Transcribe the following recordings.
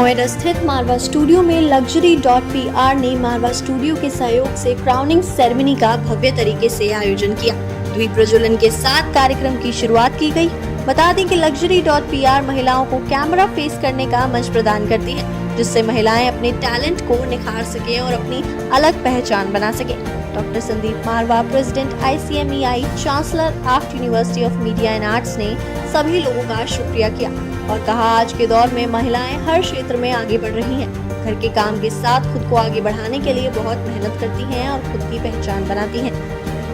नोएडा स्थित मारवा स्टूडियो में luxury.pr ने मारवा स्टूडियो के सहयोग से क्राउनिंग सेरेमनी का भव्य तरीके से आयोजन किया। द्वीप प्रज्वलन के साथ कार्यक्रम की शुरुआत की गई। बता दें कि luxury.pr महिलाओं को कैमरा फेस करने का मंच प्रदान करती है, जिससे महिलाएं अपने टैलेंट को निखार सके और अपनी अलग पहचान बना सके। Doctor Sandeep Marwah, president ICMEI, chancellor AAFT University of Media and Arts ने सभी लोगों का शुक्रिया किया और कहा, आज के दौर में महिलाएं हर क्षेत्र में आगे बढ़ रही हैं। घर के काम के साथ खुद को आगे बढ़ाने के लिए बहुत मेहनत करती हैं और खुद की पहचान बनाती हैं।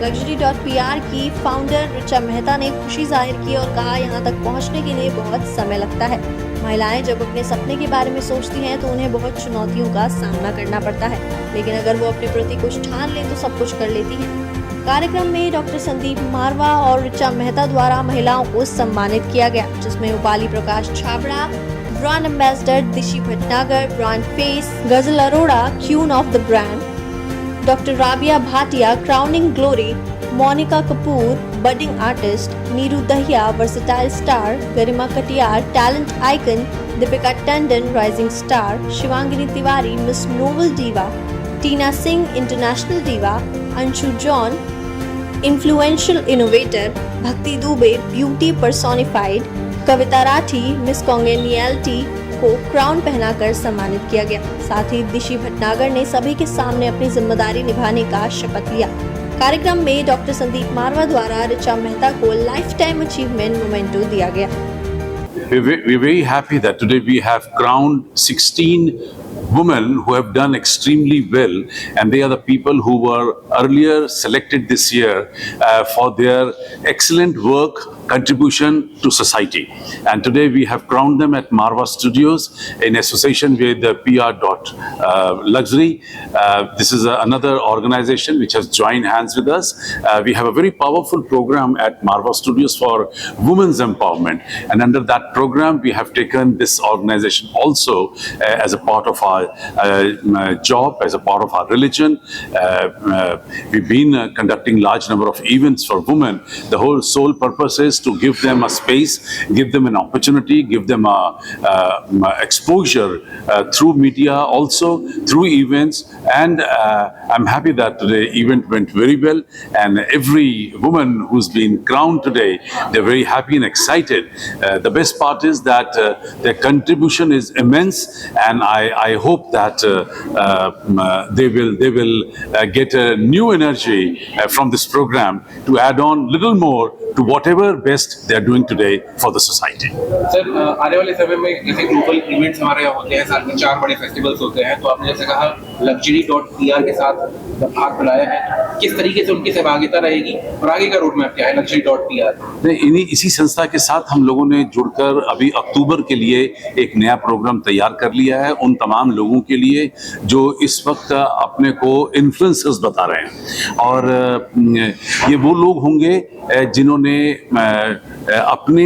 luxury.pr की फाउंडर ऋचा मेहता ने खुशी जाहिर की और कहा, यहाँ तक पहुँचने के लिए बहुत समय लगता है। महिलाएं जब अपने सपने के बारे में सोचती हैं तो उन्हें बहुत चुनौतियों का सामना करना पड़ता है, लेकिन अगर वो अपने प्रति कुछ ठान लें तो सब कुछ कर लेती हैं। कार्यक्रम में डॉक्टर संदीप मारवा और ऋचा मेहता द्वारा महिलाओं को सम्मानित किया गया, जिसमें Upali Prakash Chhabra, brand ambassador Dishi Bhatnagar, brand face Gazal Arora, queen of the brand, doctor Rabia Bhatia, crowning glory, Monika Kapoor, budding artist, Neeru Dahiya, versatile star, Garima Katiyar, talent icon, Deepika Tandon, rising star, Shivangini Tiwari, miss noble diva, Tina Singh, international diva, Anshu John, influential innovator, Bhakti Dubey, beauty personified, Kavita Rathi, miss congeniality को crown पहनाकर सम्मानित किया गया। साथ ही दिशी भटनागर ने सभी के सामने अपनी जिम्मेदारी निभाने का शपथ लिया। कार्यक्रम में डॉक्टर संदीप मारवा द्वारा ऋचा मेहता को लाइफ टाइम अचीवमेंट मोमेंटो दिया गया। We're very happy that today we have crowned 16 women who have done extremely well, and they are the people who were earlier selected this year for their excellent work contribution to society. And today we have crowned them at Marva Studios in association with PR.Luxury. This is another organization which has joined hands with us. We have a very powerful program at Marva Studios for women's empowerment, and under that program we have taken this organization also as a part of our job, as a part of our religion. We've been conducting large number of events for women. The whole sole purpose is to give them a space, give them an opportunity, give them a exposure through media, also through events. And I'm happy that today event went very well, and every woman who's been crowned today, they're very happy and excited. The best part is that their contribution is immense, and I hope that they will get a new energy from this program to add on little more to whatever best they are doing today for the society. Sir, आने वाले समय में जैसे global events हमारे यहाँ होते हैं, साल में 4 बड़े फेस्टिवल्स होते हैं, तो आपने जैसे कहा luxury.pr के साथ भाग मिलाया है, किस तरीके से उनकी सहभागिता रहेगी और आगे का रोड मैप क्या है luxury.pr? इसी संस्था के साथ हम लोगों ने जुड़कर अभी अक्टूबर के लिए एक नया प्रोग्राम तैयार कर लिया है, उन तमाम लोगों के लिए जो इस वक्त अपने को इन्फ्लुएंसर्स बता रहे हैं। और ये वो लोग होंगे जिन्होंने अपने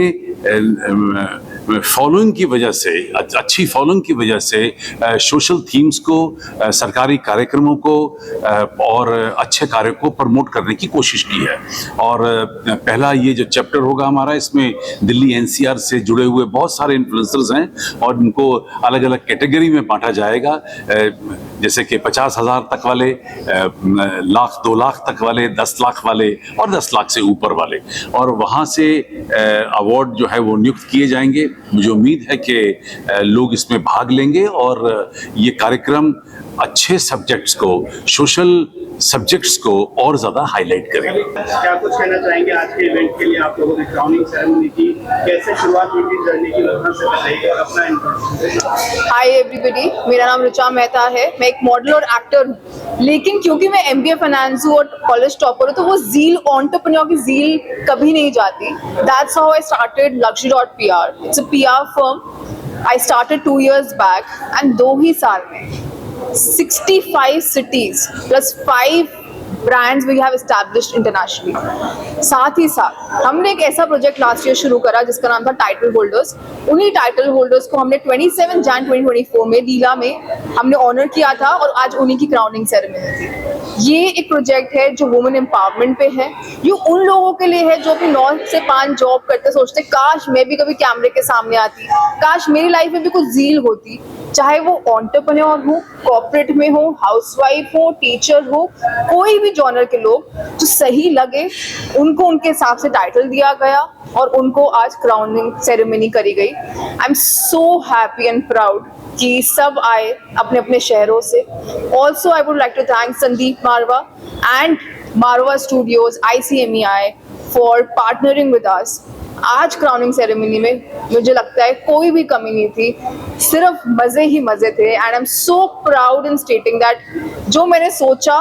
फॉलोइंग की वजह से, अच्छी फॉलोइंग की वजह से सोशल थीम्स को, सरकारी कार्यक्रमों को और अच्छे कार्यों को प्रमोट करने की कोशिश की है। और पहला ये जो चैप्टर होगा हमारा, इसमें दिल्ली NCR से जुड़े हुए बहुत सारे इन्फ्लुएंसर्स हैं और उनको अलग अलग कैटेगरी में बांटा जाएगा, जैसे कि 50,000 तक वाले, लाख 2 लाख तक वाले, 10 लाख वाले और 10 लाख से ऊपर वाले, और वहाँ से अवार्ड जो है वो नियुक्त किए जाएंगे। मुझे उम्मीद है कि लोग इसमें भाग लेंगे और ये कार्यक्रम अच्छे सब्जेक्ट्स को, सोशल सब्जेक्ट्स को और ज्यादा हाईलाइट करेंगे। क्या कुछ कहना चाहेंगे आज के इवेंट के लिए? आप लोगों ने क्राउनिंग सेरेमनी की, कैसे शुरुआत हुई थी जर्नी की, वहाँ से बताइए और अपना इंट्रोडक्शन। हाय एवरीबॉडी, मेरा नाम ऋचा मेहता है। मैं एक मॉडल और एक्टर हूँ, लेकिन क्योंकि मैं MBA फाइनेंस हूँ और कॉलेज टॉपर हूँ, तो वो जील, एंटरप्रेन्योर की जील कभी नहीं जाती। That's how I started luxury.pr. It's a PR firm. I started 2 years back, and 2 ही साल में 65 cities plus 5 brands we have established internationally. साथ ही साथ हमने एक ऐसा प्रोजेक्ट लास्ट ईयर शुरू करा जिसका नाम था टाइटल होल्डर्स। उन्हीं टाइटल होल्डर्स को हमने 27 Jan 2024 में लीला में हमने ऑनर किया था और आज उन्हीं की क्राउनिंग सेरेमनी थी। ये एक प्रोजेक्ट है जो वुमेन एम्पावरमेंट पे है। ये उन लोगों के लिए है जो अपनी 9 से 5 जॉब करते सोचते काश मैं भी कभी कैमरे के सामने आती, काश मेरी लाइफ में भी कुछ जील होती। चाहे वो एंटरप्रेन्योर हो, कॉर्पोरेट में हो, हाउसवाइफ हो, टीचर हो, कोई भी जॉनर के लोग जो सही लगे उनको उनके हिसाब से टाइटल दिया गया और उनको आज क्राउनिंग सेरेमनी करी गई। I am so happy and proud कि सब आए अपने अपने शहरों से। Also I would like to thank Sandeep Marwah and Marwah studios ICMEI for partnering with us. आज क्राउनिंग सेरेमनी में मुझे लगता है कोई भी कमी नहीं थी, सिर्फ मजे ही मजे थे। And I am so proud in stating that जो मैंने सोचा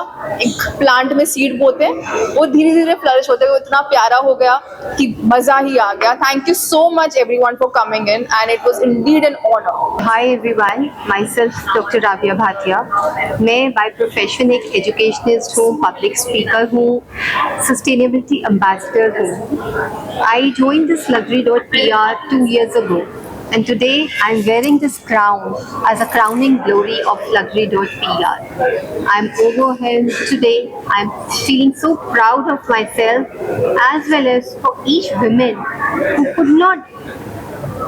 एक प्लांट में सीड बोते हैं वो धीरे धीरे फ्लरिश होते हुए इतना प्यारा हो गया कि मजा ही आ गया। Thank you so much everyone for coming in and it was indeed an honour. Hi everyone, my self doctor Rabia Bhatia. मैं बाय प्रोफेशन एक एजुकेशनिस्ट हूँ, पब्लिक स्पीकर हूँ, सस्टेनेबिलिटी एम्बेसडर हूँ। I joined this luxury.pr 2 years ago, and today I'm wearing this crown as a crowning glory of luxury.pr. I'm overwhelmed today. I'm feeling so proud of myself as well as for each woman who could not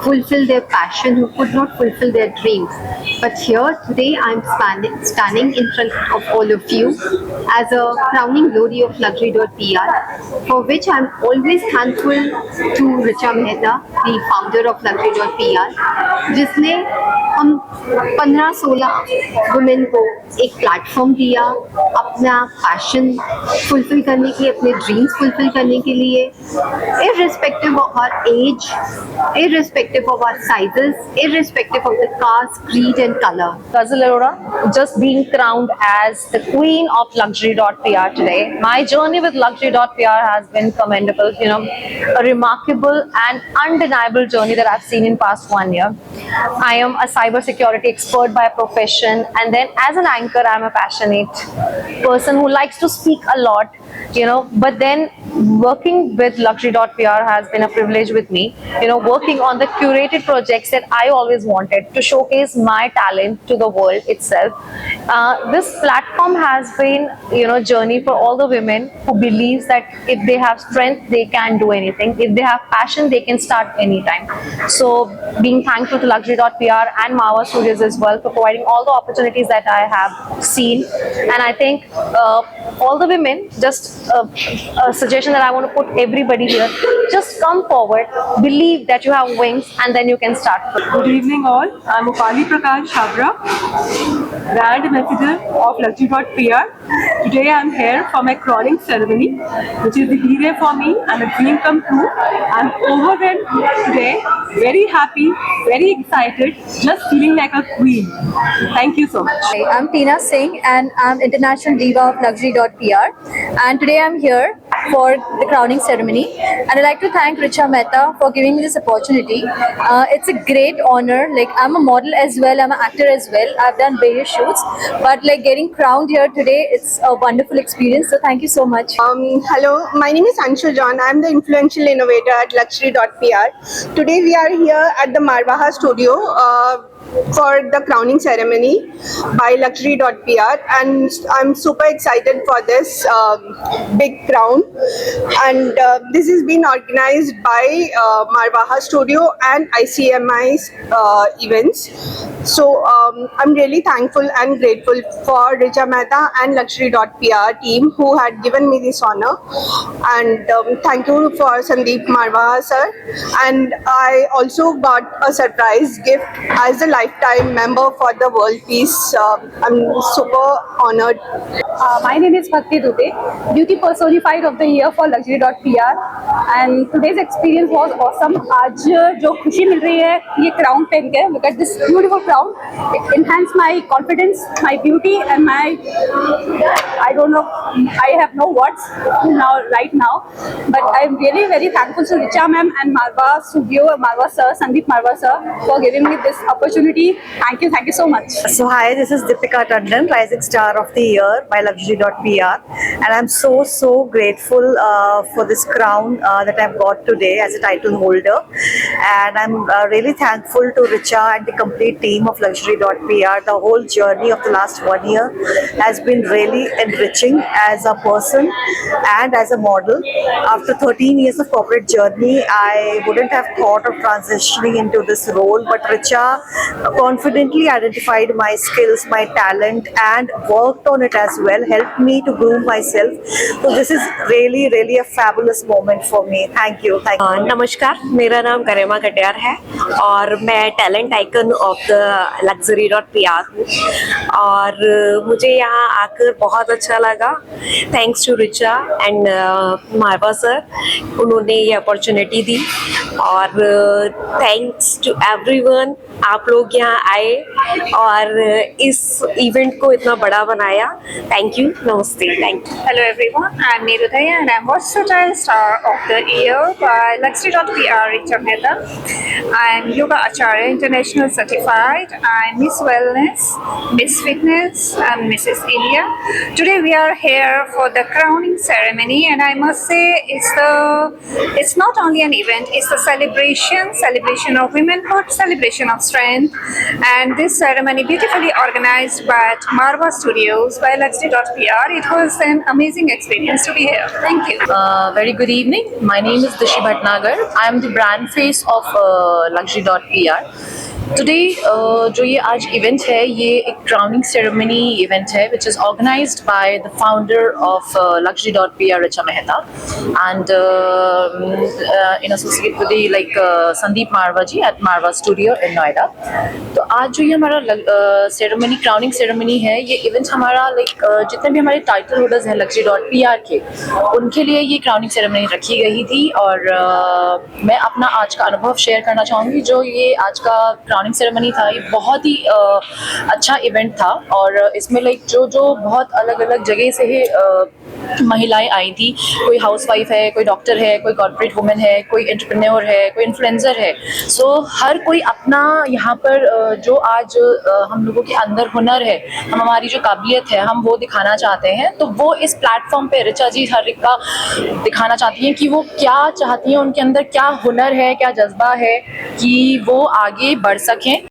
fulfill their passion, who could not fulfill their dreams. But here today I'm standing in front of all of you as a crowning glory of luxury.pr, for which I'm always thankful to Richa Mehta, the founder of luxury.pr, जिसने हम 15-16 women को एक platform दिया अपना passion fulfil करने के लिए, अपने ड्रीम्स फुलफिल करने के लिए, irrespective of our age, irrespective of our sizes, irrespective of the caste, creed and color. Ghazal Arora, just being crowned as the queen of luxury.pr today. My journey with luxury.pr has been commendable, you know, a remarkable and undeniable journey that I've seen in past 1 year. I am a cybersecurity expert by profession, and then as an anchor, I'm a passionate person who likes to speak a lot, you know, but then working with luxury.pr has been a privilege with me, you know, working on the curated projects that I always wanted to showcase my talent to the world itself. This platform has been, you know, journey for all the women who believes that if they have strength, they can do anything. If they have passion, they can start anytime. So being thankful to luxury.pr and Marwa Studios as well for providing all the opportunities that I have seen. And I think all the women, just a suggestion that I want to put everybody here, just come forward, believe that you have wings, and then you can start. Good evening all, I'm Upali Prakash Chabra, brand ambassador of luxury.pr. Today I'm here for my crowning ceremony, which is a hero for me and a dream come true. I'm overwhelmed today, very happy, very excited, just feeling like a queen. Thank you so much. Hi, I'm Tina Singh and I'm International Diva of Luxury.pr, and today I'm here for the crowning ceremony, and I'd like to thank Richa Mehta for giving me this opportunity. It's a great honor. Like, I'm a model as well, I'm an actor as well. I've done various shoots, but like getting crowned here today, it's a wonderful experience. So thank you so much. Hello, my name is Anshu John. I'm the influential innovator at Luxury.pr. Today we are here at the Marwaha studio for the crowning ceremony by Luxury.pr, and I'm super excited for this big crown. And this has been organized by Marwaha Studio and ICMEI's events. So I'm really thankful and grateful for Richa Mehta and Luxury.pr team who had given me this honor. And thank you for Sandeep Marwaha sir. And I also got a surprise gift as a lifetime member for the World Peace. I'm super honored. My name is Bhakti Dubey, beauty personified of the year for luxury.pr, and today's experience was awesome. आज जो खुशी मिल रही है ये crown पहन के, look at this beautiful crown. It enhanced my confidence, my beauty, and my, I don't know, I have no words now right now, but I'm really very thankful to Richa ma'am and Marwa Studio, Marwa sir, Sandeep Marwa sir, for giving me this opportunity. Thank you so much. So hi, this is Deepika Tandon, Rising Star of the Year by by Luxury.pr, and I'm so grateful for this crown that I've got today as a title holder, and I'm really thankful to Richa and the complete team of Luxury.pr. The whole journey of the last 1 year has been really enriching as a person and as a model. After 13 years of corporate journey, I wouldn't have thought of transitioning into this role, but Richa confidently identified my skills, my talent, and worked on it as well, helped me to groom myself. So this is really a fabulous moment for me. Thank you. नमस्कार, मेरा नाम गरिमा कटियार है और मैं talent icon of the Luxury.pr हूँ और मुझे यहाँ आकर बहुत अच्छा लगा। Thanks to Richa and Marwa sir, उन्होंने ये अपॉर्चुनिटी दी और थैंक्स टू एवरीवन, आप लोग यहाँ आए और इस इवेंट को इतना बड़ा बनाया। थैंक यू, नमस्ते, thank you. Hello everyone, I'm Nirudaya and I'm Versatile Star of the Year by Luxury.pr Richa Mehta. I'm Yoga Acharya International Certified. I'm Miss Wellness, Miss Fitness and Mrs. India. Today we are here for the crowning ceremony and I must say it's not only an event, it's a celebration of womanhood, celebration of strength, and this ceremony beautifully organized by Marva Studios by Luxury.pr. It was an amazing experience to be here. Thank you. Very good evening. My name is Dishi Bhatnagar. I am the brand face of Luxury.pr. Today जो ये आज event है, ये एक crowning ceremony event है which is organized by the founder of Luxury.pr, Richa Mehta, and in associate with the Sandeep Marwa ji at Marwa Studio in Noida. तो आज जो ये हमारा सेरेमनी, क्राउनिंग सेरेमनी है, ये इवेंट हमारा जितने भी हमारे टाइटल होल्डर्स हैं Luxury.pr के, उनके लिए ये क्राउनिंग सेरेमनी रखी गई थी और मैं अपना आज का अनुभव शेयर करना चाहूँगी। जो ये आज का क्राउनिंग सेरेमनी था, ये बहुत ही अच्छा इवेंट था और इसमें जो बहुत अलग अलग जगह से ही महिलाएं आई थी। कोई हाउसवाइफ है, कोई डॉक्टर है, कोई कॉर्पोरेट वुमेन है, कोई एंटरप्रेन्योर है, कोई इन्फ्लुएंसर है। सो हर कोई अपना यहाँ पर जो आज हम लोगों के अंदर हुनर है, हमारी जो काबिलियत है, हम वो दिखाना चाहते हैं। तो वो इस प्लेटफॉर्म पे रिचा जी हर एक का दिखाना चाहती हैं कि वो क्या चाहती हैं, उनके अंदर क्या हुनर है, क्या जज्बा है कि वो आगे बढ़ सकें